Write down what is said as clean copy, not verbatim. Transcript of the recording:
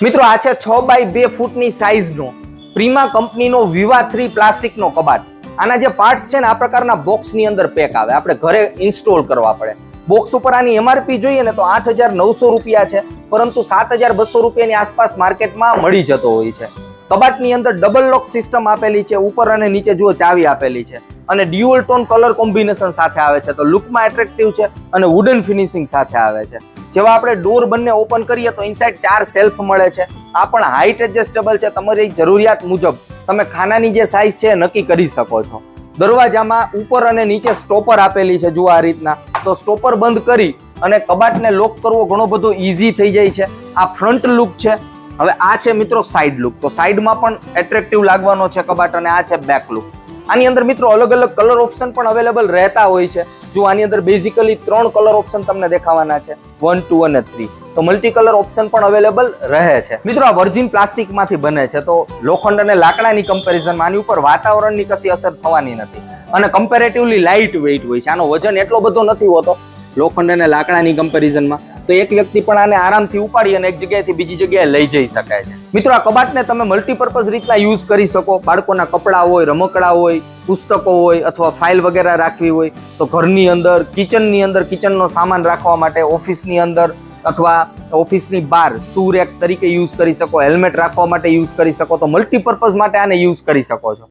મિત્રો આ છે 6x2 ફૂટની સાઈઝનો પ્રીમા કંપનીનો વિવા 3 પ્લાસ્ટિકનો કબાટ. આના જે પાર્ટ્સ છે ને આ પ્રકારના બોક્સની અંદર પેક આવે, આપણે ઘરે ઇન્સ્ટોલ કરવા પડે. બોક્સ ઉપર આની એમઆરપી જોઈએ ને તો 8,900 રૂપિયા છે, પરંતુ 7,200 રૂપિયાની આસપાસ માર્કેટમાં મળી જતો હોય છે. કબાટની અંદર ડબલ લોક સિસ્ટમ આપેલી છે, ઉપર અને નીચે જુઓ ચાવી આપેલી છે, અને ડ્યુઅલ ટોન કલર કોમ્બિનેશન સાથે આવે છે, તો લુકમાં એટ્રેક્ટિવ છે અને વુડન ફિનિશિંગ સાથે આવે છે. જેવા આપણે ડોર બંને ઓપન કરીએ તો ઇનસાઇડ 4 સેલ્ફ મળે છે. આ પણ હાઇટ એડજસ્ટેબલ છે, તમારી જરૂરિયાત મુજબ તમે ખાનાની જે સાઇઝ છે નક્કી કરી શકો છો. દરવાજામાં ઉપર અને નીચે સ્ટોપર આપેલી છે, જુઓ આ રીતના. તો સ્ટોપર બંધ કરી અને કબાટને લોક કરવો ઘણો બધો ઈઝી થઈ જાય છે. આ ફ્રન્ટ લુક છે. હવે આ છે મિત્રો સાઈડ લુક, તો સાઈડમાં પણ એટ્રેક્ટિવ લાગવાનો છે કબાટ, અને આ છે બેક લુક. આની અંદર મિત્રો અલગ અલગ કલર ઓપ્શન પણ અવેલેબલ રહેતા હોય છે. જો આની અંદર બેઝિકલી 3 કલર ઓપ્શન તમને દેખાવાના છે, 1, 2 અને 3. તો મલ્ટી કલર ઓપ્શન પણ અવેલેબલ રહે છે. મિત્રો આ વર્જિન પ્લાસ્ટિક માંથી બને છે, તો લોખંડ અને લાકડાની કમ્પેરિઝનમાં આની ઉપર વાતાવરણની કશી અસર થવાની નથી, અને કમ્પેરેટિવલી લાઇટ વેઇટ હોય છે. આનો વજન એટલો બધો નથી હોતો લોખંડ અને લાકડાની કમ્પેરિઝનમાં, તો એક વ્યક્તિ પણ આને આરામથી ઉપાડી અને એક જગ્યાએથી બીજી જગ્યાએ લઈ જઈ શકાય છે. મિત્રો આ કબાટને તમે મલ્ટીપર્પઝ રીતના યુઝ કરી શકો. બાળકોના કપડાં હોય, રમકડા હોય, પુસ્તકો હોય, અથવા ફાઇલ વગેરે રાખવી હોય તો ઘરની અંદર, કિચનનો સામાન રાખવા માટે, ઓફિસની અંદર અથવા ઓફિસની બહાર શૂ રેક તરીકે યુઝ કરી શકો, હેલ્મેટ રાખવા માટે યુઝ કરી શકો. તો મલ્ટીપર્પઝ માટે આને યુઝ કરી શકો છો.